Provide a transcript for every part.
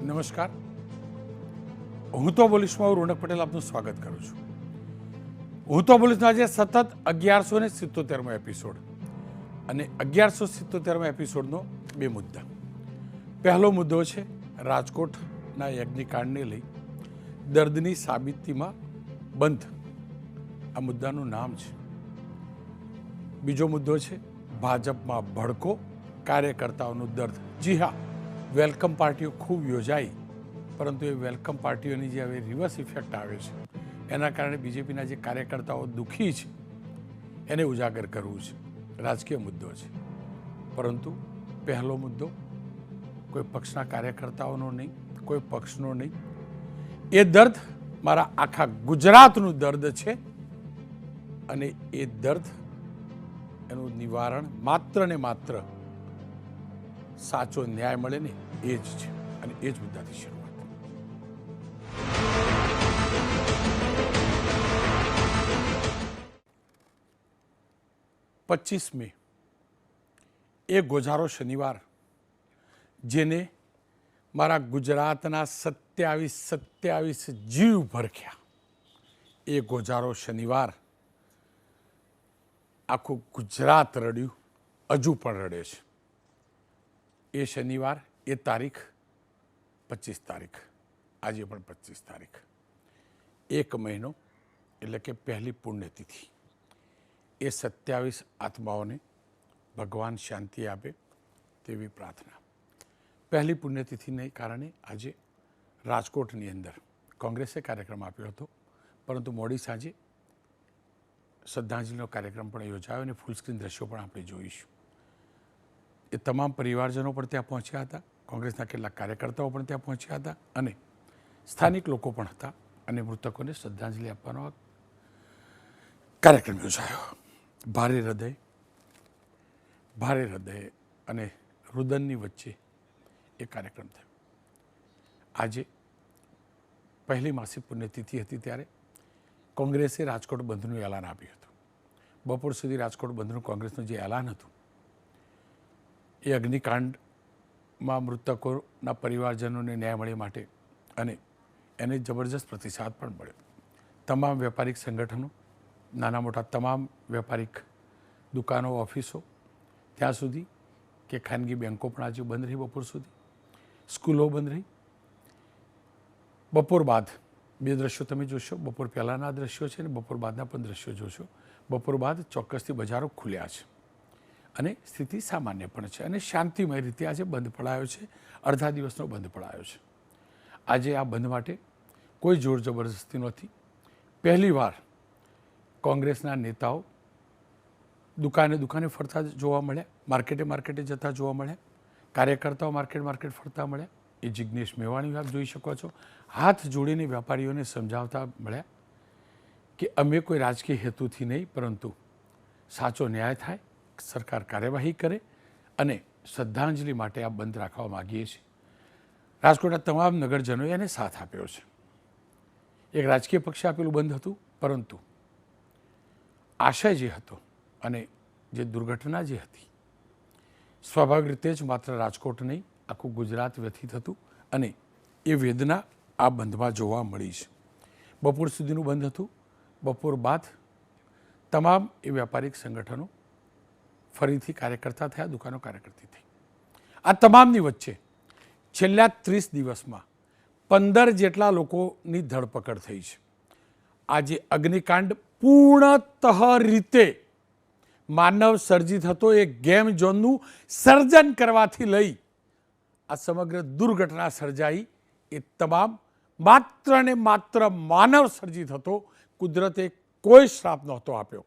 નમસ્કાર, હું તો બોલીશમાં હું રોનક પટેલ આપનું સ્વાગત કરું છું. હું તો બોલીશનો આજે સતત 1177મો એપિસોડ અને 1177મા એપિસોડનો બે મુદ્દા. પહેલો મુદ્દો છે રાજકોટના યજ્ઞકાંડને લઈ દર્દની સાબિતીમાં બંધ, આ મુદ્દાનું નામ છે. બીજો મુદ્દો છે ભાજપમાં ભડકો, કાર્યકર્તાઓનું દર્દ. જી હા, વેલકમ પાર્ટીઓ ખૂબ યોજાઈ, પરંતુ એ વેલકમ પાર્ટીઓની જે હવે રિવર્સ ઇફેક્ટ આવે છે એના કારણે બીજેપીના જે કાર્યકર્તાઓ દુઃખી છે એને ઉજાગર કરવું છે. રાજકીય મુદ્દો છે, પરંતુ પહેલો મુદ્દો કોઈ પક્ષના કાર્યકર્તાઓનો નહીં, કોઈ પક્ષનો નહીં. એ દર્દ મારા આખા ગુજરાતનું દર્દ છે અને એ દર્દ એનું નિવારણ માત્ર ને માત્ર સાચો ન્યાય મળે ને એ જ છે અને એ જ મુદ્દાથી શરૂઆત. 25 મે એ ગોઝારો શનિવાર, જેને મારા ગુજરાતના 27 જીવ ભરખ્યા, એ ગોઝારો શનિવાર આખું ગુજરાત રડ્યું, હજુ પણ રડે છે. એ શનિવાર, એ તારીખ 25 તારીખ, આજે પણ 25 તારીખ, એક મહિનો એટલે કે પહેલી પુણ્યતિથિ. એ 27 આત્માઓને ભગવાન શાંતિ આપે તેવી પ્રાર્થના. પહેલી પુણ્યતિથિને કારણે આજે રાજકોટની અંદર કોંગ્રેસે કાર્યક્રમ આપ્યો હતો, પરંતુ મોડી સાંજે શ્રદ્ધાંજલિનો કાર્યક્રમ પણ યોજાયો અને ફૂલસ્ક્રીન દ્રશ્યો પણ આપણે જોઈશું. એ તમામ પરિવારજનો પણ ત્યાં પહોંચ્યા હતા, કોંગ્રેસના કેટલાક કાર્યકર્તાઓ પણ ત્યાં પહોંચ્યા હતા અને સ્થાનિક લોકો પણ હતા અને મૃતકોને શ્રદ્ધાંજલિ આપવાનો કાર્યક્રમ યોજાયો. ભારે હૃદય અને રુદનની વચ્ચે એ કાર્યક્રમ થયો. આજે પહેલી માસિક પુણ્યતિથિ હતી ત્યારે કોંગ્રેસે રાજકોટ બંધનું એલાન આપ્યું હતું. બપોર સુધી રાજકોટ બંધનું કોંગ્રેસનું જે એલાન હતું એ અગ્નિકાંડમાં મૃતકોના પરિવારજનોને ન્યાય મળે માટે અને એને જબરજસ્ત પ્રતિસાદ પણ મળ્યો. તમામ વેપારિક સંગઠનો, નાના મોટા તમામ વેપારિક દુકાનો, ઓફિસો, ત્યાં સુધી કે ખાનગી બેન્કો પણ આજે બંધ રહી બપોર સુધી, સ્કૂલો બંધ રહી. બપોર બાદ બે દ્રશ્યો તમે જોશો, બપોર પહેલાંના દ્રશ્યો છે અને બપોર બાદના પણ દ્રશ્યો જોશો. બપોર બાદ ચોક્કસથી બજારો ખુલ્યા છે અને સ્થિતિ સામાન્ય પણ છે અને શાંતિમય રીતે આજે બંધ પડાયો છે. અડધા દિવસનો બંધ પડાયો છે. આજે આ બંધ માટે કોઈ જોર જબરદસ્તી નથી. પહેલીવાર કોંગ્રેસના નેતાઓ દુકાને ફરતા જોવા મળ્યા, માર્કેટે જતા જોવા મળ્યા, કાર્યકર્તાઓ માર્કેટ ફરતા મળ્યા. એ જિજ્ઞેશ મેવાણી આપ જોઈ શકો છો, હાથ જોડીને વેપારીઓને સમજાવતા મળ્યા કે અમે કોઈ રાજકીય હેતુથી નહીં, પરંતુ સાચો ન્યાય થાય, સરકાર કાર્યવાહી કરે અને શ્રદ્ધાંજલિ માટે આ બંધ રાખવા માગીએ છીએ. રાજકોટના તમામ નગરજનોએ એને સાથ આપ્યો છે. એક રાજકીય પક્ષે આપેલું બંધ હતું, પરંતુ આશય જે હતો અને જે દુર્ઘટના જે હતી, સ્વાભાવિક રીતે જ માત્ર રાજકોટ નહીં, આખું ગુજરાત વ્યથિત હતું અને એ વેદના આ બંધમાં જોવા મળી છે. બપોર સુધીનું બંધ હતું. બપોર બાદ તમામ એ વ્યાપારિક સંગઠનો ફરીથી કાર્યકર્તા થયા, દુકાનો કાર્યકર્તી થઈ. આ તમામની વચ્ચે છેલ્લા 30 દિવસમાં 15 જેટલા લોકોની ધરપકડ થઈ છે. આજે અગ્નિકાંડ પૂર્ણતઃ રીતે માનવ સર્જિત હતો. એ ગેમ ઝોનનું સર્જન કરવાથી લઈ આ સમગ્ર દુર્ઘટના સર્જાઈ, એ તમામ માત્ર ને માત્ર માનવ સર્જિત હતો. કુદરતે કોઈ શ્રાપ નહોતો આપ્યો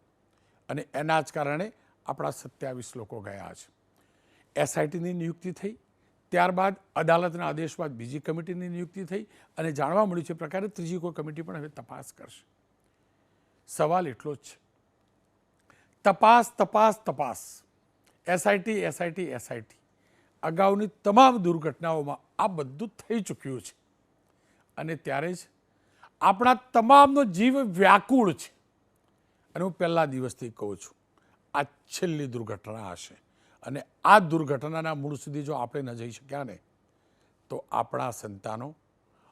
અને એના જ કારણે આપણા 27 લોકો ગયા છે. એસઆઈટીની નિયુક્તિ થઈ, ત્યારબાદ અદાલતના આદેશ બાદ બીજી કમિટીની નિયુક્તિ થઈ અને જાણવા મળ્યું છે પ્રકારે ત્રીજી કોઈ કમિટી પણ હવે તપાસ કરશે. સવાલ એટલો જ છે, તપાસ. એસઆઈટી. અગાઉની તમામ દુર્ઘટનાઓમાં આ બધું થઈ ચૂક્યું છે અને ત્યારે જ આપણા તમામનો જીવ વ્યાકુળ છે. અને હું પહેલા દિવસથી કહું છું, આ છેલ્લી દુર્ઘટના હશે અને આ દુર્ઘટનાના મૂળ સુધી જો આપણે ન જઈ શક્યા ને, તો આપણા સંતાનો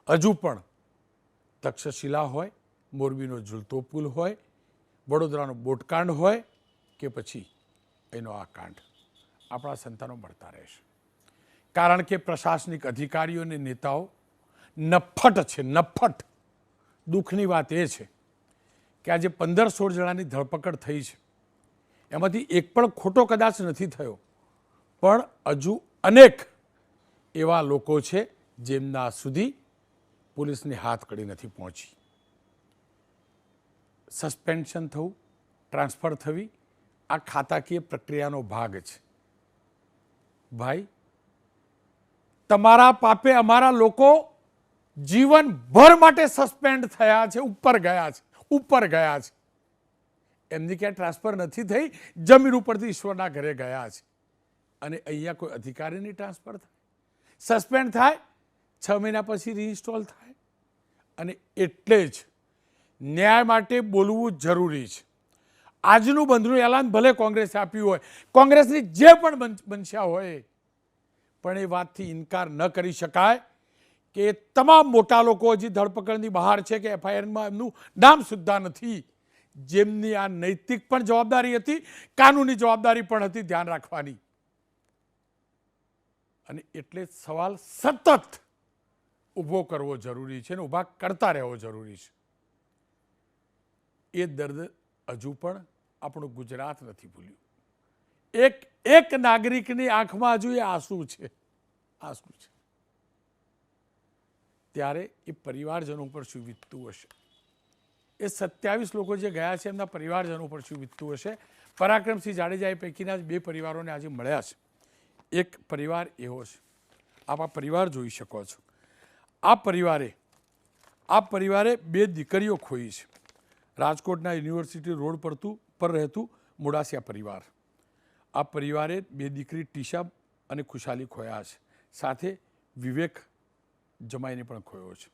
હજુ પણ તક્ષશિલા હોય, મોરબીનો ઝૂલતો પુલ હોય, વડોદરાનો બોટકાંડ હોય કે પછી એનો આ કાંડ, આપણા સંતાનો મળતા રહેશે. કારણ કે પ્રશાસનિક અધિકારીઓ અને નેતાઓ નફ્ફટ છે, નફ્ફટ. દુઃખની વાત એ છે કે આજે 15-16 જણાની ધરપકડ થઈ છે, એમાંથી એક પણ ખોટો કદાચ નથી થયો, પણ હજુ અનેક એવા લોકો છે જેમના સુધી પોલીસની હાથકડી નથી પહોંચી. સસ્પેન્શન થવું, ટ્રાન્સફર થવી, આ ખાતાકીય પ્રક્રિયાનો ભાગ છે. ભાઈ, તમારા પાપે અમારા લોકો જીવનભર માટે સસ્પેન્ડ થયા છે, ઉપર ગયા છે, ઉપર ગયા છે. એમની ક્યાંય ટ્રાન્સફર નથી થઈ, જમીન ઉપરથી ઈશ્વરના ઘરે ગયા છે. અને અહીંયા કોઈ અધિકારીની ટ્રાન્સફર થાય, સસ્પેન્ડ થાય, 6 મહિના પછી રીઇન્સ્ટોલ થાય. અને એટલે જ ન્યાય માટે બોલવું જરૂરી છે. આજનું બંધનું એલાન ભલે કોંગ્રેસે આપ્યું હોય, કોંગ્રેસની જે પણ બનશ્યા હોય, પણ એ વાતથી ઇનકાર ન કરી શકાય કે તમામ મોટા લોકો હજી ધરપકડની બહાર છે કે એફઆઈઆરમાં એમનું નામ સુદ્ધા નથી, જેમની આ નૈતિક પણ જવાબદારી હતી, કાનૂની જવાબદારી પણ હતી ધ્યાન રાખવાની. અને એટલે સવાલ સતત ઊભો કરવો જરૂરી છે અને ઊભા કરતા રહેવો જરૂરી છે. એ દર્દ હજુ પણ આપણું ગુજરાત નથી ભૂલ્યું. એક નાગરિકની આંખમાં હજુ એ આંસુ છે, આંસુ છે. ત્યારે એ પરિવારજનો પર શું વીતતું હશે? એ 27 લોકો જે ગયા છે એમના પરિવારજનો પર શું વીતતું હશે? પરાક્રમસિંહ જાડેજા એ પૈકીના 2 પરિવારોને આજે મળ્યા છે. એક પરિવાર એવો છે, આપ આ પરિવાર જોઈ શકો છો. આ પરિવારે 2 દીકરીઓ ખોઈ છે. રાજકોટના યુનિવર્સિટી રોડ પર રહેતું મોડાસિયા પરિવાર. આ પરિવારે 2 દીકરી ટીશા અને ખુશાલી ખોયા છે, સાથે વિવેક જમાઈને પણ ખોયો છે.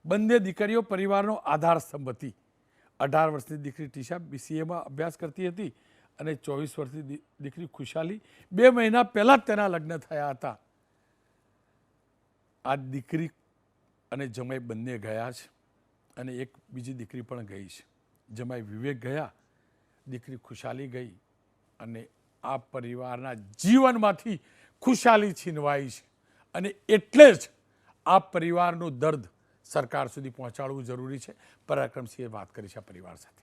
બંને દીકરીઓ પરિવારનો આધાર સ્તંભ હતી. 18 વર્ષની દીકરી ટીશા BCAમાં અભ્યાસ કરતી હતી અને 24 વર્ષની દીકરી ખુશાલી 2 મહિના પહેલા જ તેના લગ્ન થયા હતા. આ દીકરી અને જમાઈ બંને ગયા છે અને એક બીજી દીકરી પણ ગઈ છે. જમાઈ વિવેક ગયા, દીકરી ખુશાલી ગઈ અને આ પરિવારના જીવનમાંથી ખુશાલી છીનવાઈ છે. અને એટલે જ આ પરિવારનું દર્દ સરકાર સુધી પહોંચાડવું જરૂરી છે. પરાક્રમસિંહે વાત કરી છે આ પરિવાર સાથે.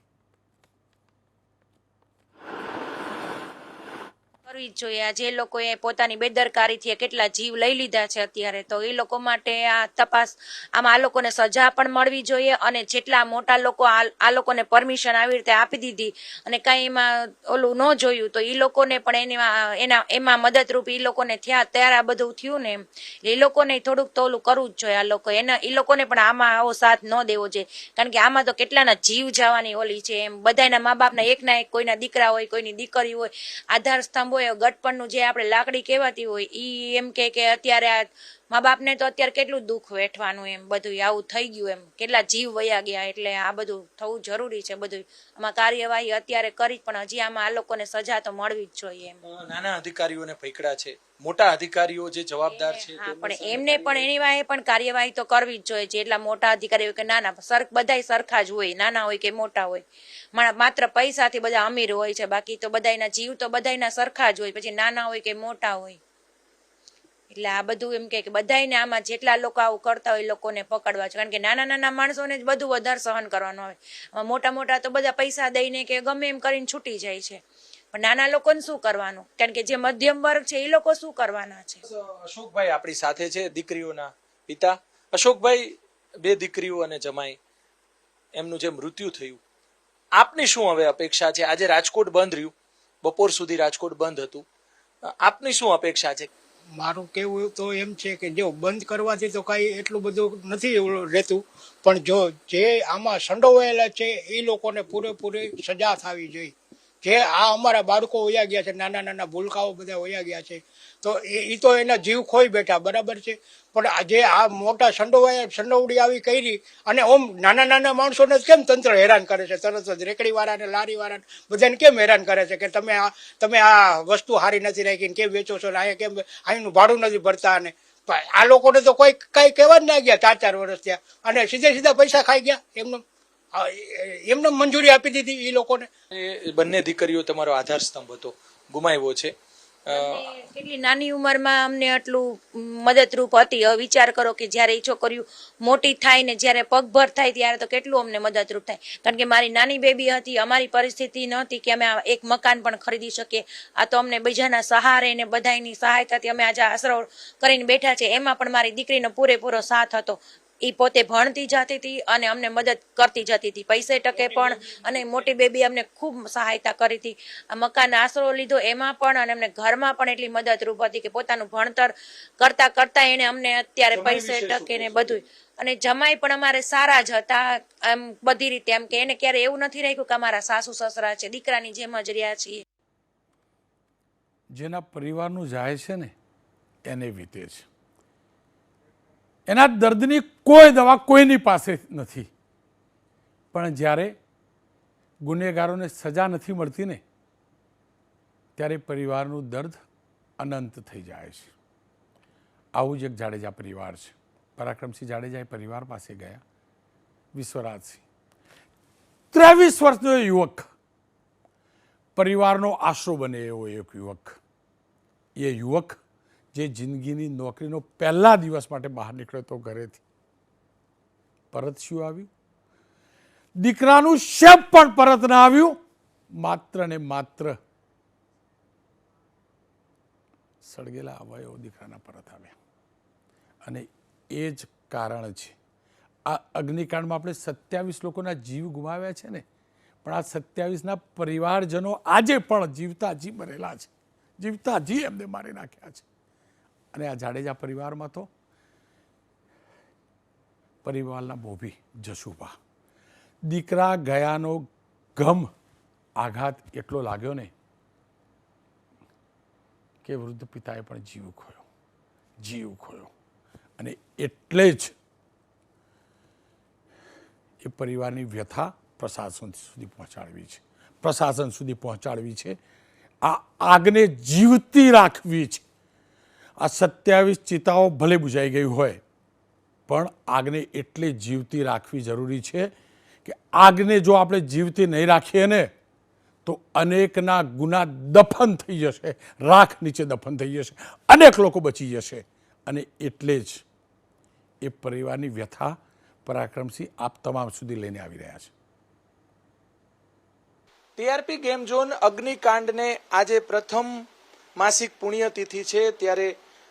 કરવી જ જોઈએ. જે લોકોએ પોતાની બેદરકારીથી કેટલા જીવ લઈ લીધા છે અત્યારે, તો એ લોકો માટે આ તપાસ, આમાં આ લોકોને સજા પણ મળવી જોઈએ. અને જેટલા મોટા લોકો આ લોકોને પરમિશન આવી રીતે આપી દીધી અને કાંઈ એમાં ઓલું ન જોયું, તો એ લોકોને પણ એમાં મદદરૂપ એ લોકોને થયા ત્યારે આ બધું થયું ને, એમ એ લોકોને થોડુંક તો ઓલું કરવું જ જોઈએ. આ લોકો એ લોકોને પણ આમાં આવો સાથ ન દેવો જોઈએ, કારણ કે આમાં તો કેટલાના જીવ જવાની ઓલી છે. એમ બધાના મા બાપના એકના એક, કોઈના દીકરા હોય, કોઈની દીકરી હોય, આધાર સ્તંભ હોય. ગટપણનું જે આપણે લાકડી કહેવાતી હોય ઈ એમ કે અત્યારે આ મા બાપને તો અત્યારે કેટલું દુઃખ વેઠવાનું, એમ બધું આવું થઈ ગયું, એમ કેટલા જીવ વયા ગયા. એટલે આ બધું થવું જરૂરી છે. બધું આમાં કાર્યવાહી અત્યારે કરી, પણ હજી આમાં આ લોકોને સજા તો મળવી જ જોઈએ. એમ નાના અધિકારીઓને પકડ્યા છે, મોટા અધિકારીઓ જે જવાબદાર છે પણ એમને પણ એની વાહે પણ કાર્યવાહી તો કરવી જ જોઈએ. જેટલા મોટા અધિકારીઓ કે નાના, બધાય સરખા જ હોય, નાના હોય કે મોટા હોય. માત્ર પૈસાથી બધા અમીર હોય છે, બાકી તો બધાના જીવ તો બધાના સરખા જ હોય, પછી નાના હોય કે મોટા હોય. એટલે આ બધું એમ કે બધાને આમાં જેટલા લોકો આવું કરતા હોય એ લોકોને પકડવા છે. કારણ કે નાના નાના માણસોને જ બધું વધારે સહન કરવાનું આવે. મોટા મોટા તો બધા પૈસા દઈને કે ગમે એમ કરીને છૂટી જાય છે, પણ નાના લોકોને શું કરવાનું? કારણ કે જે મધ્યમ વર્ગ છે એ લોકો શું કરવાના છે? અશોકભાઈ આપણી સાથે છે, દીકરીઓના પિતા. અશોકભાઈ, 2 દીકરીઓ અને જમાઈ, એમનું જે મૃત્યુ થયું, આપની શું હવે અપેક્ષા છે? આજે રાજકોટ બંધ રહ્યું, બપોર સુધી રાજકોટ બંધ હતું, આપની શું અપેક્ષા છે? મારું કહેવું તો એમ છે કે જો બંધ કરવાથી તો કાંઈ એટલું બધું નથી રહેતું, પણ જો જે આમાં સંડોવાયેલા છે એ લોકોને પૂરેપૂરી સજા થવી જોઈએ. જે આ અમારા બાળકો વયા ગયા છે, નાના નાના ભૂલકાઓ બધા વયા ગયા છે, તો એ તો એના જીવ ખોઈ બેઠા, બરાબર છે. પણ આજે આ મોટા સંડોવડી આવી કરી અને ઓમ નાના નાના માણસોને કેમ તંત્ર હેરાન કરે છે? તરત જ રેકડીવાળાને, લારીવાળાને બધાને કેમ હેરાન કરે છે કે તમે આ વસ્તુ સારી નથી રાખી, કેમ વેચો છો, અહીંયા કેમ અહીંનું ભાડું નથી ભરતા? અને પણ આ લોકોને તો કોઈ કઈ કહેવા જ ના ગયા 4 વર્ષ થયા અને સીધા પૈસા ખાઈ ગયા એમને મંજૂરી આપી દીધી એ લોકોને. એ બંને દીકરીઓ તમારો આધાર સ્તંભ હતો, ગુમાવ્યો છે. કેટલી નાની ઉંમરમાં અમને આટલું મદદરૂપ હતી. હવે વિચાર કરો કે જ્યારે એ છોકરીઓ મોટી થાય ને જ્યારે પગભર થાય ત્યારે તો કેટલું અમને મદદરૂપ થાય. કારણ કે મારી નાની બેબી હતી, અમારી પરિસ્થિતિ નહોતી કે અમે એક મકાન પણ ખરીદી શકીએ. આ તો અમને બીજાના સહારે ને બધાની સહાયતાથી અમે આજે આશરો કરીને બેઠા છે. એમાં પણ મારી દીકરીનો પૂરેપૂરો સાથ હતો. એ પોતે ભણતી જતી હતી અને અમને મદદ કરતી જતી હતી પૈસે ટકે પણ. અને મોટી બેબી અમને ખૂબ સહાયતા કરી હતી. આ મકાન આશરો લીધો એમાં પણ અને અમને ઘરમાં પણ એટલી મદદરૂપ હતી કે પોતાનું ભણતર કરતા કરતા એને અમને અત્યારે પૈસે ટકે ને બધું. અને જમાઈ પણ અમારે સારા જ હતા એમ બધી રીતે, એમ કે એને ક્યારે એવું નથી રાખ્યું કે અમારા સાસુ સસરા છે, દીકરાની જેમ જ રહ્યા છીએ. જેના પરિવારનું જાય છે ને એને વીતે છે. એના દર્દની કોઈ દવા કોઈની પાસે નથી. પણ જ્યારે ગુનેગારોને સજા નથી મળતી ને ત્યારે પરિવારનું દર્દ અનંત થઈ જાય છે. આવું જ એક જાડેજા પરિવાર છે. પરાક્રમસિંહ જાડેજા એ પરિવાર પાસે ગયા. વિશ્વરાજસિંહ 23 વર્ષનો યુવક, પરિવારનો આશરો બને એવો એક યુવક. એ યુવક જે જિંદગીની નોકરીનો પહેલા દિવસ માટે બહાર નીકળ્યો તો ઘરેથી, પરત શું આવ્યું? દીકરાનું શેપ પણ પરત ના આવ્યું. માત્ર ને માત્ર સળગેલા અવયવો દીકરાના પરત આવ્યા. અને એ જ કારણ છે આ અગ્નિકાંડમાં આપણે 27 લોકોના જીવ ગુમાવ્યા છે ને, પણ આ 27ના પરિવારજનો આજે પણ જીવતા જી મરેલા છે, જીવતા જી એમને મારી નાખ્યા છે. અને આ જાડેજા પરિવારમાં તો પરિવારના મોભી જશુભા, દીકરા ગયાનો ગમ આઘાત એટલો લાગ્યો ને કે વૃદ્ધ પિતાએ પણ જીવ ખોયો. અને એટલે જ એ પરિવારની વ્યથા પ્રશાસન સુધી પહોંચાડવી છે. આ આગને જીવતી રાખવી છે. આ 27 ચિતાઓ ભલે બુઝાઈ ગઈ હોય પણ આગને એટલે જીવતી રાખવી જરૂરી છે કે આગને જો આપણે જીવતી નહીં રાખીએ ને તો અનેકના ગુના દફન થઈ જશે, રાખ નીચે દફન થઈ જશે, અનેક લોકો બચી જશે. અને એટલે જ એ પરિવારની વ્યથા પરાક્રમસિંહ આપ તમામ સુધી લઈને આવી રહ્યા છે. ટીઆરપી ગેમ ઝોન અગ્નિકાંડને આજે પ્રથમ માસિક પુણ્યતિથિ છે ત્યારે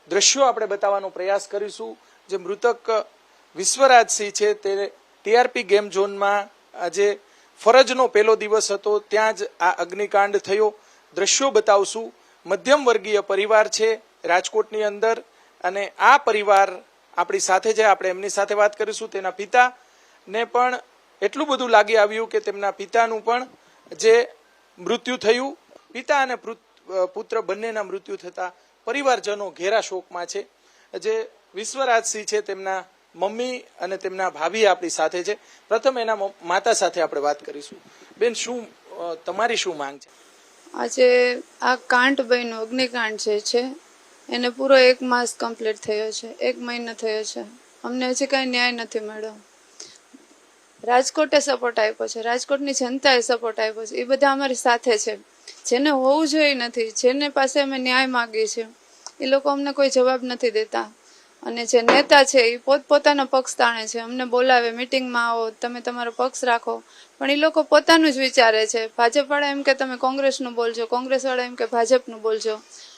દ્રશ્યો આપણે બતાવવાનો પ્રયાસ કરીશું. જે મૃતક વિશ્વરાજસિંહ છે તે ટીઆરપી ગેમ ઝોનમાં આજે ફરજનો પહેલો દિવસ હતો, ત્યાં જ આ અગ્નિકાંડ થયો. દ્રશ્યો બતાવશું. મધ્યમ વર્ગીય પરિવાર છે રાજકોટની અંદર અને આ પરિવાર આપણી સાથે છે. આપણે એમની સાથે વાત કરીશું. તેના પિતાને પણ એટલું બધું લાગી આવ્યું કે તેમના પિતાનું પણ જે મૃત્યુ થયું. પિતા અને પુત્ર બંનેના મૃત્યુ થતા પરિવારજનો ઘેરા શોકમાં છે. જે વિશ્વરાજસિંહ છે તેમના મમ્મી અને તેમના ભાભી આપણી સાથે છે. પ્રથમ એના માતા સાથે આપણે વાત કરીશું. બેન, તમારી શું માંગ છે? આજે આ કાંડ બન્યો, અગ્નિકાંડ છે એને પૂરો 1 માસ કમ્પ્લીટ થયો છે, 1 મહિનો થયો છે. અમને હજી કાંઈ ન્યાય નથી મળ્યો. રાજકોટે સપોર્ટ આપ્યો છે, રાજકોટની જનતાએ સપોર્ટ આપ્યો છે. એ બધા અમારી સાથે છે. જેને હોવું જોઈએ નથી, જેને પાસે અમે ન્યાય માગીએ છીએ એ લોકો અમને કોઈ જવાબ નથી દેતા. અને જે નેતા છે એ પોતપોતાનો પક્ષ તાણે છે. અમને બોલાવે, મિટિંગમાં આવો, તમે તમારો પક્ષ રાખો, પણ એ લોકો પોતાનું જ વિચારે છે. ભાજપવાળા એમ કે તમે કોંગ્રેસનું બોલજો, કોંગ્રેસવાળા એમ કે ભાજપનું બોલજો.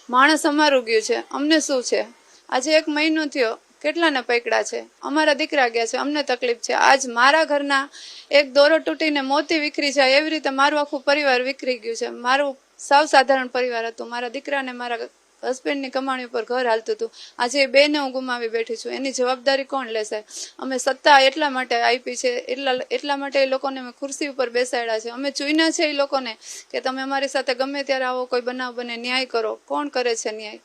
માણસ અમારું ગયું છે, અમને શું છે? આજે 1 મહિનો થયો, કેટલાને પકડ્યા છે? અમારા દીકરા ગયા છે, અમને તકલીફ છે. આજ મારા ઘરના એક દોરો તૂટીને મોતી વિખરી જાય એવી રીતે મારું આખું પરિવાર વિખરી ગયું છે. મારું સાવ સાધારણ પરિવાર હતું. મારા દીકરાને મારા હસબન્ડની કમાણી ઉપર ઘર હાલતું હતું. આજે એ બેને હું ગુમાવી બેઠી છું. એની જવાબદારી કોણ લેશે? અમે સત્તા એટલા માટે આપી છે, એટલા માટે એ લોકોને અમે ખુરશી ઉપર બેસાડ્યા છે. અમે ચૂન્યા છે એ લોકોને કે તમે અમારી સાથે ગમે ત્યારે આવો, કોઈ બનાવ બને, ન્યાય કરો. કોણ કરે છે ન્યાય?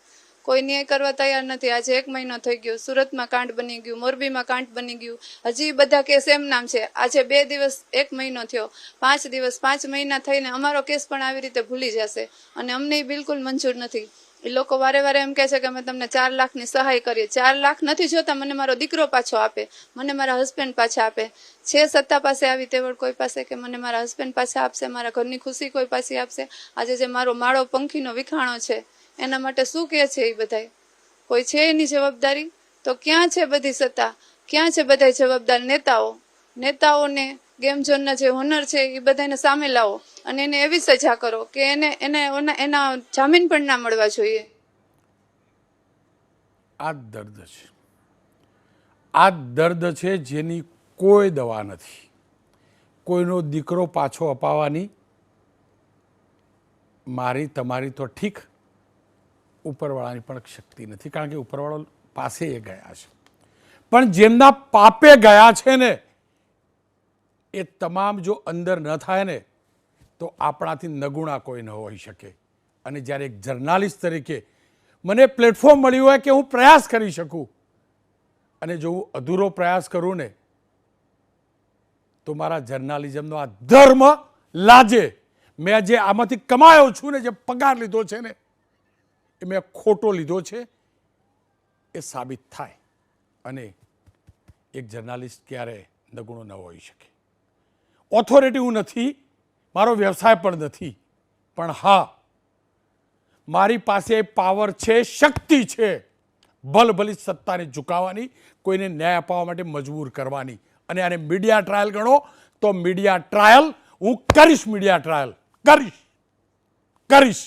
કોઈ ન્યાય કરવા તૈયાર નથી. આજે 1 મહિનો થઈ ગયો. સુરતમાં કાંડ બની ગયું, મોરબીમાં કાંડ બની ગયું. હજી બધા કેસ એમ નામ છે. આજે 2 દિવસ, 1 મહિનો થયો, 5 દિવસ, 5 મહિના થઈને અમારો કેસ પણ આવી રીતે ભૂલી જશે. અને અમને બિલકુલ મંજૂર નથી. એ લોકો વારે વારે એમ કહે છે કે અમે તમને 4 લાખની સહાય કરીએ. 4 લાખ નથી જોતા, મને મારો દીકરો પાછો આપે, મને મારા હસબન્ડ પાછા આપે. છે સત્તા પાસે આવી તેવડ કોઈ પાસે કે મને મારા હસબન્ડ પાછા આપશે, મારા ઘરની ખુશી કોઈ પાછી આપશે. આજે જે મારો માળો પંખીનો વિખાણો છે એના માટે શું કહે છે એ બધાય? કોઈ છે એની જવાબદારી? તો ક્યાં છે બધી સત્તા? ક્યાં છે બધા જવાબદાર નેતાઓને ગેમ ઝોનના જે હોનર છે એ બધાને સામે લાવો અને એને એવી સજા કરો કે એના જામીન પણ ના મળવા જોઈએ. આ દર્દ છે, આ દર્દ છે જેની કોઈ દવા નથી. કોઈનો દીકરો પાછો અપાવવાની મારી તમારી તો ઠીક, ઉપરવાળાની પણ શક્તિ નથી, કારણ કે ઉપરવાળો પાસે એ ગયા છે. પણ જેમના પાપે ગયા છે ને એ તમામ જો અંદર ન થાય ને તો આપણાથી નગુણા કોઈ ન હોઈ શકે. અને જ્યારે એક જર્નાલિસ્ટ તરીકે મને પ્લેટફોર્મ મળ્યું હોય કે હું પ્રયાસ કરી શકું, અને જો હું અધૂરો પ્રયાસ કરું ને તો મારા જર્નાલિઝમનો આ ધર્મ લાજે. મેં જે આમાંથી કમાયો છું ને, જે પગાર લીધો છે ને, એ મેં ખોટો લીધો છે એ સાબિત થાય. અને એક જર્નાલિસ્ટ ક્યારે નગુણો ન હોઈ શકે. ઓથોરિટી હું નથી, મારો વ્યવસાય પણ નથી, પણ હા મારી પાસે પાવર છે, શક્તિ છે ભલભલી સત્તાને ઝુકાવવાની, કોઈને ન્યાય અપાવવા માટે મજબૂર કરવાની. અને આને મીડિયા ટ્રાયલ ગણો તો મીડિયા ટ્રાયલ હું કરીશ, મીડિયા ટ્રાયલ કરીશ.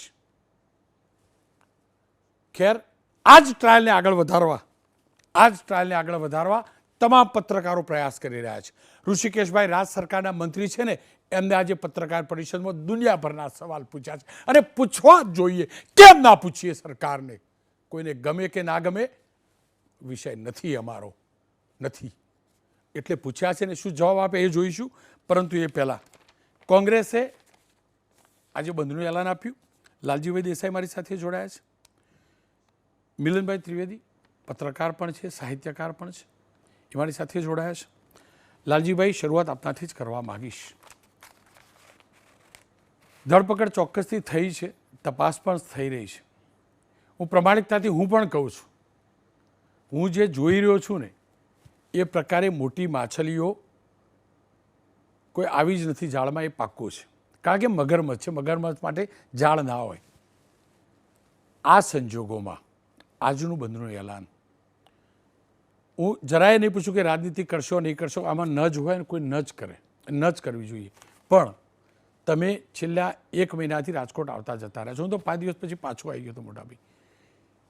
ખેર, આ જ ટ્રાયલને આગળ વધારવા તમામ પત્રકારો પ્રયાસ કરી રહ્યા છે. ઋષિકેશભાઈ રાજ સરકારના મંત્રી છે ને, એમને આજે પત્રકાર પરિષદમાં દુનિયાભરના સવાલ પૂછ્યા છે, અને પૂછવા જ જોઈએ. કેમ ના પૂછીએ સરકારને? કોઈને ગમે કે ના ગમે વિષય નથી અમારો, નથી એટલે પૂછ્યા છે ને શું જવાબ આપે એ જોઈશું. પરંતુ એ પહેલાં કોંગ્રેસે આજે બંધનું એલાન આપ્યું. લાલજીભાઈ દેસાઈ મારી સાથે જોડાયા છે, મિલનભાઈ ત્રિવેદી પત્રકાર પણ છે, સાહિત્યકાર પણ છે, એ મારી સાથે જોડાયા છે. લાલજીભાઈ, શરૂઆત આપનાથી જ કરવા માગીશ. ધરપકડ ચોક્કસથી થઈ છે, તપાસ પણ થઈ રહી છે. હું પ્રમાણિકતાથી હું પણ કહું છું, હું જે જોઈ રહ્યો છું ને એ પ્રકારે મોટી માછલીઓ કોઈ આવી જ નથી જાળમાં, એ પાક્કું છે. કારણ કે મગરમચ્છ છે, મગરમચ્છ માટે જાળ ના હોય. આ સંજોગોમાં આજનું બંધનું એલાન હું જરાય નહીં પૂછું કે રાજનીતિ કરશો નહીં કરશો, આમાં ન જ હોય ને કોઈ ન જ કરે, ન જ કરવી જોઈએ. પણ તમે છેલ્લા 1 મહિનાથી રાજકોટ આવતા જતા રહ્યા છો, હું તો 5 દિવસ પછી પાછો આવી ગયો તો મોટાભાઈ.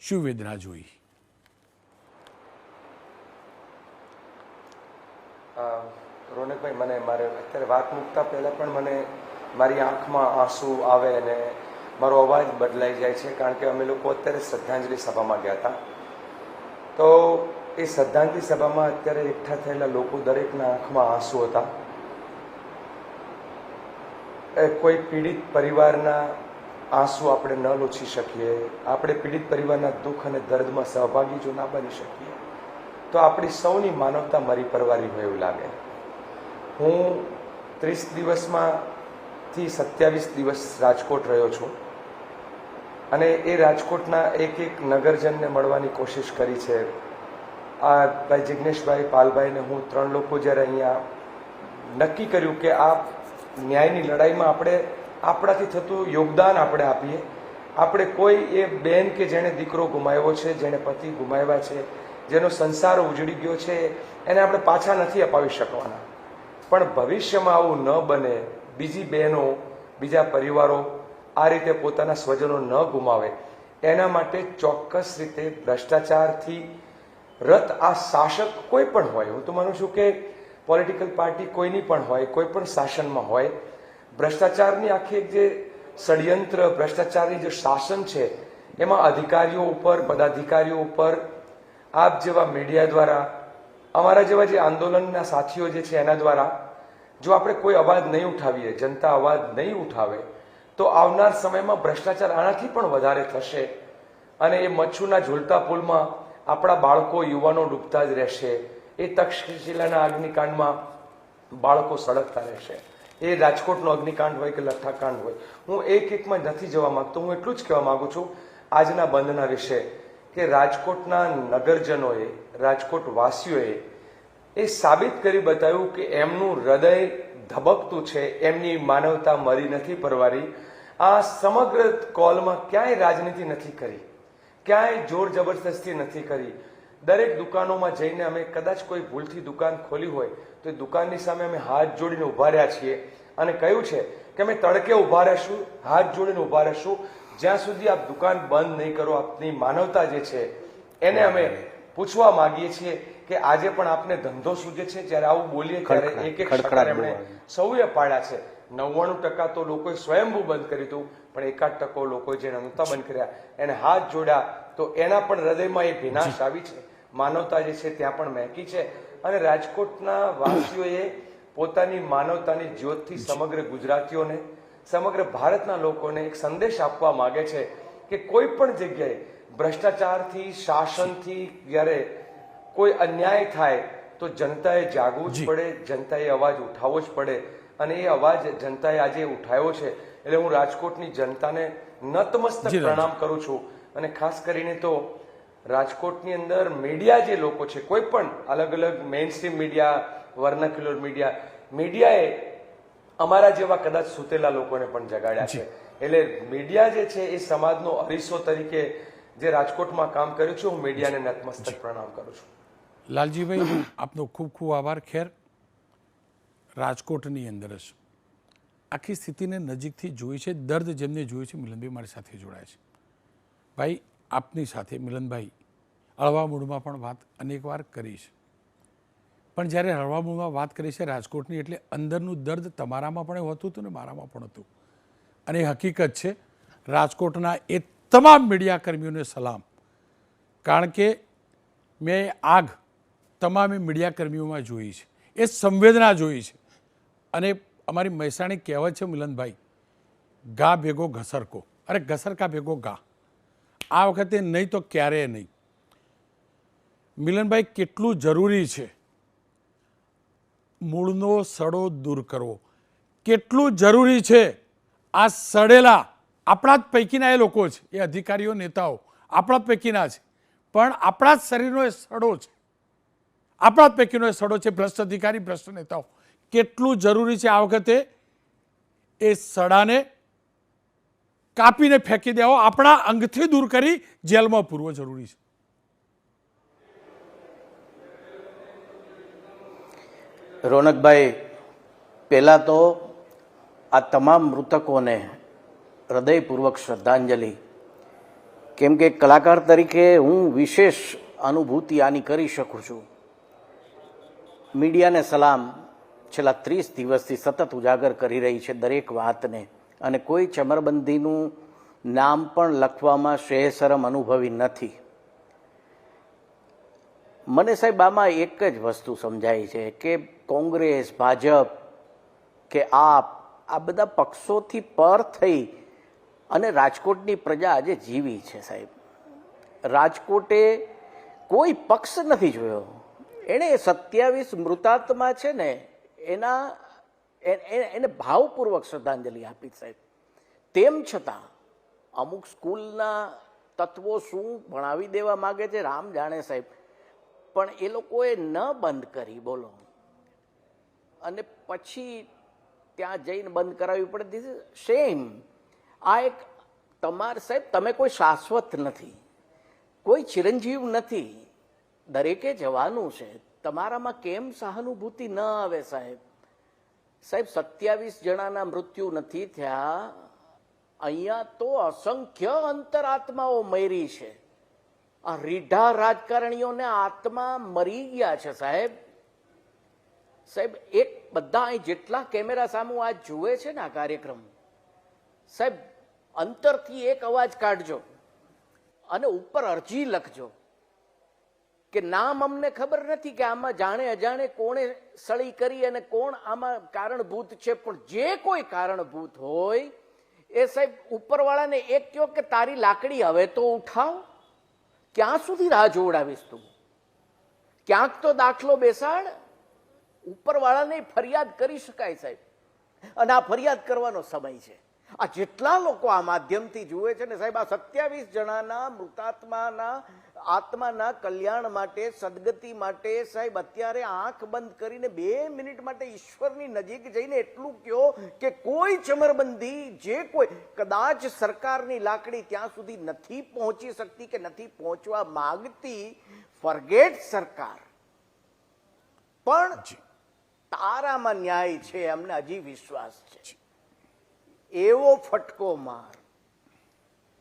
શું વેદના જોઈ? રોનકભાઈ, મને મારે અત્યારે વાત મૂકતા પહેલાં પણ મને મારી આંખમાં આંસુ આવે અને મારો અવાજ બદલાઈ જાય છે, કારણ કે અમે લોકો અત્યારે શ્રદ્ધાંજલિ સભામાં ગયા હતા. તો એ શ્રદ્ધાંજલિ સભામાં અત્યારે એકઠા થયેલા લોકો દરેકના આંખમાં આંસુ હતા. કોઈ પીડિત પરિવારના આંસુ આપણે ન લૂછી શકીએ, આપણે પીડિત પરિવારના દુઃખ અને દર્દમાં સહભાગી જો ના બની શકીએ તો આપણી સૌની માનવતા મરી પરવારી હોય એવું લાગે. હું 30 દિવસમાંથી 27 દિવસ રાજકોટ રહ્યો છું, અને એ રાજકોટના એક નગરજનને મળવાની કોશિશ કરી છે. આ ભાઈ જિગ્નેશભાઈ, પાલભાઈને હું 3 લોકો જ્યારે અહીંયા નક્કી કર્યું કે આ ન્યાયની લડાઈમાં આપણે આપણાથી થતું યોગદાન આપણે આપીએ. આપણે કોઈ એ બેન કે જેણે દીકરો ગુમાવ્યો છે, જેણે પતિ ગુમાવ્યા છે, જેનો સંસાર ઉજળી ગયો છે, એને આપણે પાછા નથી અપાવી શકવાના. પણ ભવિષ્યમાં આવું ન બને, બીજી બહેનો, બીજા પરિવારો આ રીતે પોતાના સ્વજનો ન ગુમાવે, એના માટે ચોક્કસ રીતે ભ્રષ્ટાચારથી રત આ શાસક કોઈ પણ હોય, હું તો માનું છું કે પોલિટિકલ પાર્ટી કોઈની પણ હોય, કોઈ પણ શાસનમાં હોય, ભ્રષ્ટાચારની આખી એક જે ષડયંત્ર, ભ્રષ્ટાચારની જે શાસન છે એમાં અધિકારીઓ ઉપર, પદાધિકારીઓ ઉપર, આપ જેવા મીડિયા દ્વારા, અમારા જેવા જે આંદોલનના સાથીઓ જે છે એના દ્વારા જો આપણે કોઈ અવાજ નહીં ઉઠાવીએ, જનતા અવાજ નહીં ઉઠાવે, તો આવનાર સમયમાં ભ્રષ્ટાચાર આનાથી પણ વધારે થશે. અને એ મચ્છુના ઝૂલતા પુલમાં આપણા બાળકો, યુવાનો ડૂબતા જ રહેશે. એ તક્ષશિલાના અગ્નિકાંડમાં બાળકો સળગતા રહેશે. એ રાજકોટનો અગ્નિકાંડ હોય કે લઠ્ઠાકાંડ હોય, હું એકમાં નથી જવા માંગતો. હું એટલું જ કહેવા માંગુ છું, આજના બંધના વિશે કે રાજકોટના નગરજનોએ, રાજકોટ વાસીઓએ એ સાબિત કરી બતાવ્યું કે એમનું હૃદય ધબકતું છે, એમની માનવતા મરી નથી પરવારી. આ સમગ્ર કોલમાં ક્યાંય રાજનીતિ નથી કરી, ક્યાંય જોર જબરદસ્તી નથી કરી. દરેક દુકાનોમાં જઈને અમે કદાચ કોઈ ભૂલથી દુકાન ખોલી હોય તો એ દુકાનની સામે અમે હાથ જોડીને ઊભા રહ્યા છીએ અને કહ્યું છે કે અમે તડકે ઊભા રહેશું, હાથ જોડીને ઊભા રહેશું, જ્યાં સુધી આપ દુકાન બંધ નહીં કરો. આપની માનવતા જે છે એને અમે પૂછવા માંગીએ છીએ કે આજે પણ આપને ધંધો સૂજે છે? જ્યારે આવું બોલીએ ત્યારે એક એક શટર એમણે સૌએ પાડ્યા છે. 99% તો લોકોએ સ્વયંભૂ બંધ કર્યું હતું, પણ 1% લોકોએ જે નહોતા બંધ કર્યા એને હાથ જોડ્યા તો એના પણ હૃદયમાં એક વિનાશ આવી છે. માનવતા જે છે ત્યાં પણ મહેકી છે. અને રાજકોટના વાસીઓએ પોતાની માનવતાની જ્યોતથી સમગ્ર ગુજરાતીઓને, સમગ્ર ભારતના લોકોને એક સંદેશ આપવા માંગે છે કે કોઈ પણ જગ્યાએ ભ્રષ્ટાચારથી, શાસનથી જ્યારે કોઈ અન્યાય થાય તો જનતાએ જાગવું જ પડે, જનતાએ અવાજ ઉઠાવવો જ પડે. અને એ અવાજ જનતાએ આજે ઉઠાવ્યો છે. એટલે હું રાજકોટની જનતાને નતમસ્તક પ્રણામ કરું છું. અને ખાસ કરીને તો રાજકોટની અંદર મીડિયા જે લોકો છે, કોઈ પણ અલગ અલગ મેઇન સ્ટ્રીમ મીડિયા, વર્નાક્યુલર મીડિયાએ અમારા જેવા કદાચ સૂતેલા લોકોને પણ જગાડ્યા છે. એટલે મીડિયા જે છે એ સમાજનો અરીસો તરીકે જે રાજકોટમાં કામ કર્યું છે, હું મીડિયાને નતમસ્તક પ્રણામ કરું છું. લાલજીભાઈ, આપનો ખૂબ ખૂબ આભાર. ખેર, રાજકોટની અંદર જ આખી સ્થિતિને નજીકથી જોઈ છે, દર્દ જેમને જોયું છે, મિલનભાઈ મારી સાથે જોડાય છે. ભાઈ, આપની સાથે મિલનભાઈ હળવા મૂળમાં પણ વાત અનેક વાર કરી છે, પણ જ્યારે હળવા મૂળમાં વાત કરી છે રાજકોટની, એટલે અંદરનું દર્દ તમારામાં પણ હોતું હતું ને મારામાં પણ હતું. અને એ હકીકત છે. રાજકોટના એ તમામ મીડિયાકર્મીઓને સલામ, કારણ કે મેં આગ તમામે મીડિયાકર્મીઓમાં જોઈ છે, એ સંવેદના જોઈ છે. અને અમારી મહેસાણી કહેવત છે મિલનભાઈ, ગા ભેગો ઘસરકો, અરે ઘસરકા ભેગો ગા. આ વખતે નહીં તો ક્યારેય નહીં. મિલનભાઈ, કેટલું જરૂરી છે મૂળનો સડો દૂર કરવો, કેટલું જરૂરી છે આ સડેલા આપણા જ પૈકીના એ લોકો છે, એ અધિકારીઓ, નેતાઓ આપણા જ પૈકીના છે, પણ આપણા જ શરીરનો એ સડો છે, આપણા જ પૈકીનો એ સડો છે. ભ્રષ્ટ અધિકારી, ભ્રષ્ટ નેતાઓ, કેટલું જરૂરી છે આ વખતે એ સડાને કાપીને ફેંકી દેવો, આપણા અંગથી દૂર કરી જેલમાં પૂરવો જરૂરી છે. રોનકભાઈ, પહેલાં તો આ તમામ મૃતકોને હૃદયપૂર્વક શ્રદ્ધાંજલિ. કેમ કે કલાકાર તરીકે હું વિશેષ અનુભૂતિ આની કરી શકું છું. મીડિયાને સલામ. છેલ્લા 30 દિવસથી સતત ઉજાગર કરી રહી છે દરેક વાતને, અને કોઈ ચમરબંધીનું નામ પણ લખવામાં શેહશરમ અનુભવી નથી. મને સાહેબ આમાં એક જ વસ્તુ સમજાય છે કે કોંગ્રેસ, ભાજપ કે આપ, આ બધા પક્ષોથી પર થઈ અને રાજકોટની પ્રજા આજે જીવી છે. સાહેબ, રાજકોટે કોઈ પક્ષ નથી જોયો. એણે 27 મૃતાત્મા છે ને એને ભાવપૂર્વક શ્રદ્ધાંજલિ આપી. સાહેબ, તેમ છતાં અમુક સ્કૂલના તત્વો શું ભણાવી દેવા માગે છે રામ જાણે. સાહેબ, પણ એ લોકોએ ન બંધ કરી, બોલો, અને પછી ત્યાં જઈને બંધ કરાવવી પડે. This is shame. આ એક તમારે સાહેબ, તમે કોઈ શાશ્વત નથી, કોઈ ચિરંજીવ નથી, દરેકે જવાનું છે. તમારામાં કેમ સહાનુભૂતિ ન આવે? સાહેબ, 27 જણાના મૃત્યુ નથી થયા, અહીંયા તો અસંખ્ય અંતરાત્માઓ મરી છે. આ રીઢા રાજકારણીઓને આત્મા મરી ગયા છે. સાહેબ, એક બધા અહીં જેટલા કેમેરા સામે આજ જુએ છે ને આ કાર્યક્રમ, સાહેબ, અંતરથી એક અવાજ કાઢજો અને ઉપર અરજી લખજો કે નામ અમને ખબર નથી કે આમાં જાણે અજાણે કોણે સળી કરી અને કોણ આમાં કારણભૂત છે, પણ જે કોઈ કારણભૂત હોય એ સાહેબ ઉપરવાળાને એક કહો કે તારી લાકડી હવે તો ઉઠાવ. ક્યાં સુધી રાહ જોવડાવીશ તું? ક્યાંક તો દાખલો બેસાડ. ઉપરવાળાને ફરિયાદ કરી શકાય સાહેબ, અને આ ફરિયાદ કરવાનો સમય છે. આ જેટલા લોકો આ માધ્યમથી જુએ છે ને સાહેબ, આ 27 જણાના મૃતાત્માના આત્માના કલ્યાણ માટે, સદગતિ માટે સાહેબ અત્યારે આંખ બંધ કરીને 2 મિનિટ માટે ઈશ્વરની નજીક જઈને એટલું કહો કે કોઈ ચમરબંધી જે કોઈ કદાચ સરકારની લાકડી ત્યાં સુધી નથી પહોંચી શકતી કે નથી પહોંચવા માંગતી, ફોરગેટ સરકાર, પણ તારામાં ન્યાય છે, અમને હજી વિશ્વાસ છે. એવો ફટકો માર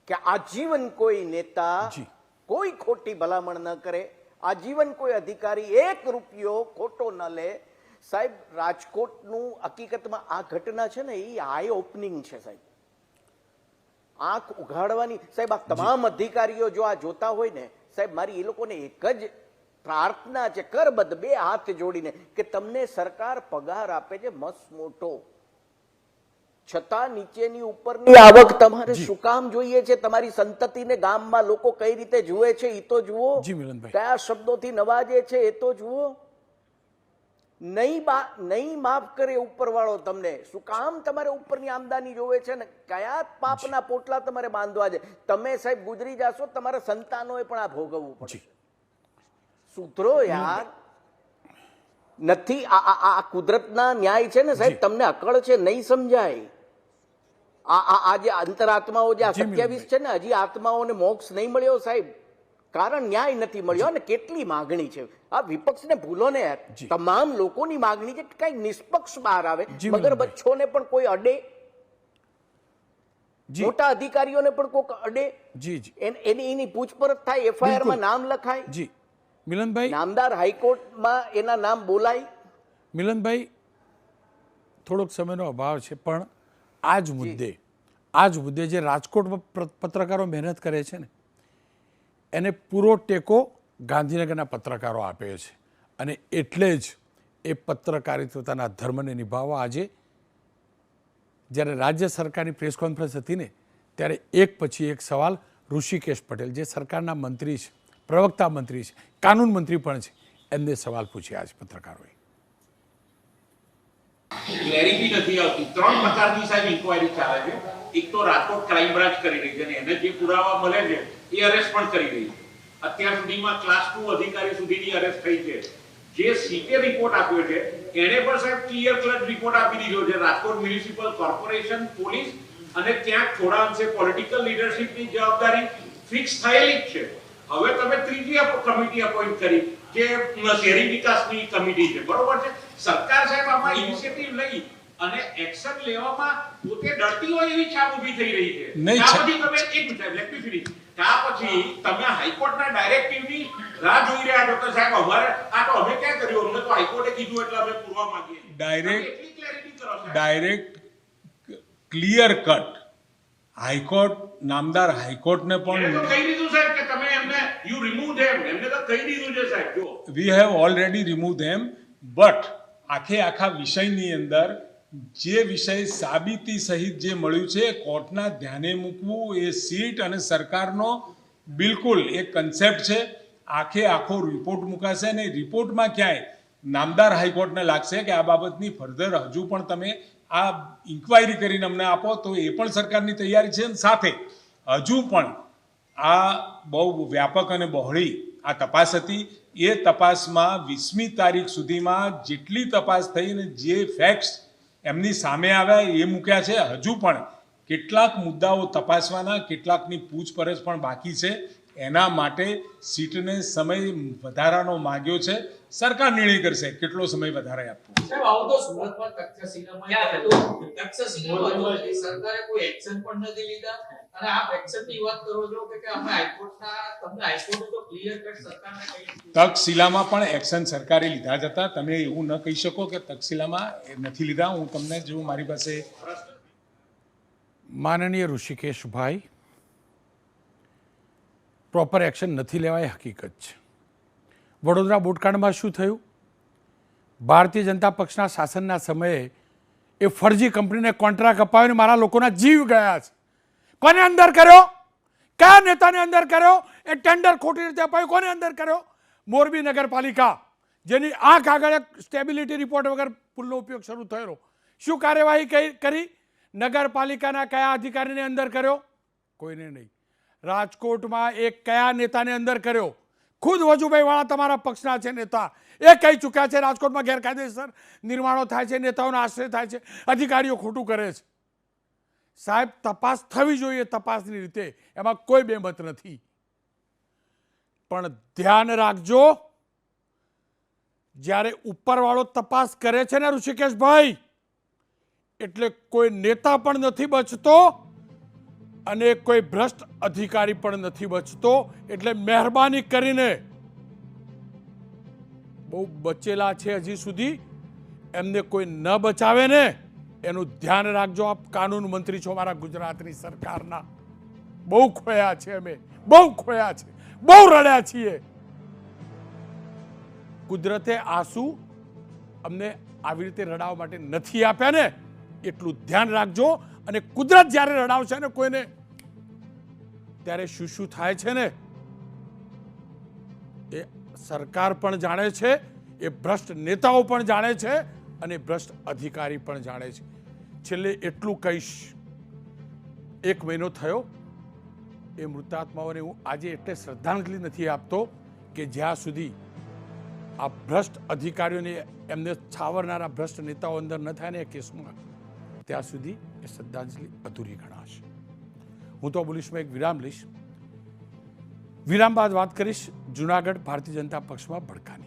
કે આજીવન કોઈ નેતા કોઈ ખોટી ભલામણ ન કરે, આજીવન કોઈ અધિકારી 1 રૂપિયો ખોટો ન લે. સાહેબ રાજકોટનું હકીકતમાં આ ઘટના છે ને એ આઈ ઓપનિંગ છે સાહેબ, આંખ ઉઘાડવાની. સાહેબ આ તમામ અધિકારીઓ જો આ જોતા હોય ને સાહેબ, મારી એ લોકોને એક જ પ્રાર્થના છે, કરબદ્ધ 2 હાથ જોડીને, કે તમને સરકાર પગાર આપે છે મસ્ત મોટો, છતાં નીચેની ઉપરની આવક તમારે શું કામ જોઈએ છે? તમારી સંતતિને ગામમાં લોકો કઈ રીતે જુએ છે એ તો જુઓ, કયા શબ્દોથી નવાજે છે એ તો જુઓ. નહીં માફ કરે ઉપરવાળો તમને, શું કામ તમારે ઉપરની આમદાની જોવે છે ને કયા પાપના પોટલા તમારે બાંધવા છે? તમે સાહેબ ગુજરી જાશો, તમારા સંતાનોએ પણ આ ભોગવવું પડશે. સુધરો યાર. નથી આ કુદરતના ન્યાય છે ને સાહેબ, તમને અકળ છે, નહીં સમજાય. આ જે અંતરાત્માઓ જે 27 છે ને, હજી આત્માઓને મોક્ષ નહીં મળ્યો સાહેબ, કારણ ન્યાય નથી મળ્યો. અને કેટલી માગણી છે, આ વિપક્ષને ભૂલો ને યાર, તમામ લોકોની માગણી છે કે કઈ નિષ્પક્ષ બહાર આવે, મગર બચ્ચોને પણ કોઈ અડે, મોટા અધિકારીઓને પણ કોઈ અડે, એની પૂછપરછ થાય, FIR માં નામ લખાય. જી મિલનભાઈ, નામદાર હાઈકોર્ટમાં એના નામ બોલાય. મિલનભાઈ, થોડોક સમયનો અભાવ છે, પણ આ જ મુદ્દે જે રાજકોટ પત્રકારો મહેનત કરે છે ને, એને પૂરો ટેકો ગાંધીનગરના પત્રકારો આપે છે. અને એટલે જ એ પત્રકારિતાના ધર્મને નિભાવવા આજે જ્યારે રાજ્ય સરકારની પ્રેસ કોન્ફરન્સ હતી ને, ત્યારે એક પછી એક સવાલ ઋષિકેશ પટેલ, જે સરકારના મંત્રી છે, પ્રવક્તા મંત્રી છે, કાનૂન મંત્રી પણ છે, એમને સવાલ પૂછ્યા છે પત્રકારોએ. ક્લેરિટી નથી આવતી. 3 પ્રકારની સાહેબ ઇન્ક્વાયરી ચાલે છે. એક તો રાજકોટ ક્રાઇમ બ્રાન્ચ કરી રહી છે અને એને જે પુરાવા મળે છે એ અરેસ્ટ પણ કરી રહી છે. અત્યાર સુધીમાં ક્લાસ 2 અધિકારી સુધીની અરેસ્ટ થઈ છે. જે સીટે રિપોર્ટ આપ્યો છે એને પણ સાહેબ ક્લિયર કટ રિપોર્ટ આપી દીધો છે. રાજકોટ મ્યુનિસિપલ કોર્પોરેશન, પોલીસ અને ત્યાં થોડા અંશે પોલિટિકલ લીડરશિપની જવાબદારી ફિક્સ થયેલી જ છે. હવે તમે ત્રીજી કમિટી અપોઇન્ટ કરી કે શહેરી વિકાસની કમિટી છે, બરોબર છે. સરકાર સાહેબ આમાં ઇનિશિયેટિવ લઈ અને એક્શન લેવામાં પોતે ડરતી હોય એવી છાપ ઊભી થઈ રહી છે. આ પછી તમે એક મિનિટ લેટ મી ફિનિશ. આ પછી તમે હાઈકોર્ટના ડાયરેક્ટિવની રાહ જોઈ રહ્યા છો કે સાહેબ અમારે આ તો અમે ક્યાં કર્યું, અમને તો હાઈકોર્ટે કીધું એટલે અમે પૂરવા માંગીએ છીએ. ડાયરેક્ટ ક્લિયર કટ હાઈકોર્ટ, નામદાર હાઈકોર્ટને પણ કહી દીધું સાહેબ કે તમે એમને યુ રિમૂવ ધેમ, એમને તો કહી દીધું છે સાહેબ. જો we have already remove them, but આખા વિષયની અંદર જે વિષય સાબિતી સહિત જે મળ્યું છે કોર્ટના ધ્યાને મૂકવું એ સીટ અને સરકારનો બિલકુલ એક કન્સેપ્ટ છે. આખો રિપોર્ટ મુકાશે અને રિપોર્ટમાં ક્યાંય નામદાર હાઈકોર્ટને લાગશે કે આ બાબતની ફર્ધર હજુ પણ તમે આ ઇન્ક્વાયરી કરીને અમને આપો તો એ પણ સરકારની તૈયારી છે. સાથે હજુ પણ આ બહુ વ્યાપક અને બહોળી આ તપાસ હતી. એ તપાસમાં 20મી તારીખ સુધીમાં જેટલી તપાસ થઈ અને જે ફેક્ટ્સ એમની સામે આવ્યા એ મૂક્યા છે. હજુ પણ કેટલાક મુદ્દાઓ તપાસવાના, કેટલાકની પૂછપરછ પણ બાકી છે. એના માટે સીટને સમય વધારાનો માંગ્યો છે. સરકાર નિર્ણય કરશે કેટલો સમય વધારે આપવો. સાહેબ આવું તો સુરતમાં તક્ષશિલામાં સરકારે કોઈ એક્શન પણ નથી લીધા અને આપ એક્શનની વાત કરો છો કે અમે હાઈકોર્ટના, તમને હાઈકોર્ટે તો ક્લિયર કટ સરકારને કહી તક્ષશિલામાં પણ એક્શન સરકારે લીધા જ હતા. તમે એવું ન કહી શકો કે તક્ષશિલામાં નથી લીધા. હું તમને જો મારી પાસે માનનીય ઋષિકેશભાઈ, પ્રોપર એક્શન નથી લેવાય હકીકત છે. વડોદરા બોટકાંડમાં શું થયું? ભારતીય જનતા પક્ષના શાસનના સમયે એ ફરજી કંપનીને કોન્ટ્રાક્ટ અપાવીને મારા લોકોના જીવ ગયા છે. કોને અંદર કર્યો? કયા નેતાને અંદર કર્યો? એ ટેન્ડર ખોટી રીતે અપાયું, કોને અંદર કર્યો? મોરબી નગરપાલિકા, જેની આંખ આગળ સ્ટેબિલિટી રિપોર્ટ વગર પુલનો ઉપયોગ શરૂ થયો. શું કાર્યવાહી કરી? નગરપાલિકાના કયા અધિકારીને અંદર કર્યો? કોઈને નહીં. રાજકોટમાં એક કયા નેતાને અંદર કર્યો? ખુદ વજુભાઈ વાળા તમારા પક્ષના છે નેતા, એ કહી ચૂક્યા છે રાજકોટમાં ગેરકાયદેસર નિર્માણો થાય છે, નેતાઓનો આશ્રય થાય છે, અધિકારીઓ ખોટું કરે છે. સાહેબ, તપાસ થવી જોઈએ તપાસની રીતે, એમાં કોઈ બેમત નથી. પણ ધ્યાન રાખજો, જ્યારે ઉપરવાળો તપાસ કરે છે ને ઋષિકેશભાઈ, એટલે કોઈ નેતા પણ નથી બચતો અને કોઈ ભ્રષ્ટ અધિકારી પણ નથી બચતો. એટલે મહેરબાની કરીને, બહુ બચેલા છે હજી સુધી, એમને કોઈ ન બચાવે ને એનું ધ્યાન રાખજો. આપ કાનૂન મંત્રી છો મારા ગુજરાતની સરકારના. બહુ ખોયા છે અમે, બહુ ખોયા છે, બહુ રડ્યા છીએ. કુદરતે આંસુ અમને આવી રીતે રડાવવા માટે નથી આપ્યા ને, એટલું ધ્યાન રાખજો. અને કુદરત જ્યારે રડાવશે ને કોઈને, ત્યારે શું શું થાય છે ને એ સરકાર પણ જાણે છે, એ ભ્રષ્ટ નેતાઓ પણ જાણે છે અને ભ્રષ્ટ અધિકારી પણ જાણે છે. છેલ્લે એટલું કહીશ, 1 મહિનો થયો એ મૃતાત્માઓને હું આજે એટલે શ્રદ્ધાંજલિ નથી આપતો કે જ્યાં સુધી આ ભ્રષ્ટ અધિકારીઓને એમને છાવરનારા ભ્રષ્ટ નેતાઓ અંદર ન થાય ને એ કેસમાં, ત્યાં સુધી એ શ્રદ્ધાંજલિ અધૂરી ગણાશે. હું તો બોલીશમાં એક વિરામ લઈશ. વિરામ બાદ વાત કરીશ જુનાગઢ ભારતીય જનતા પક્ષમાં ભડકાની.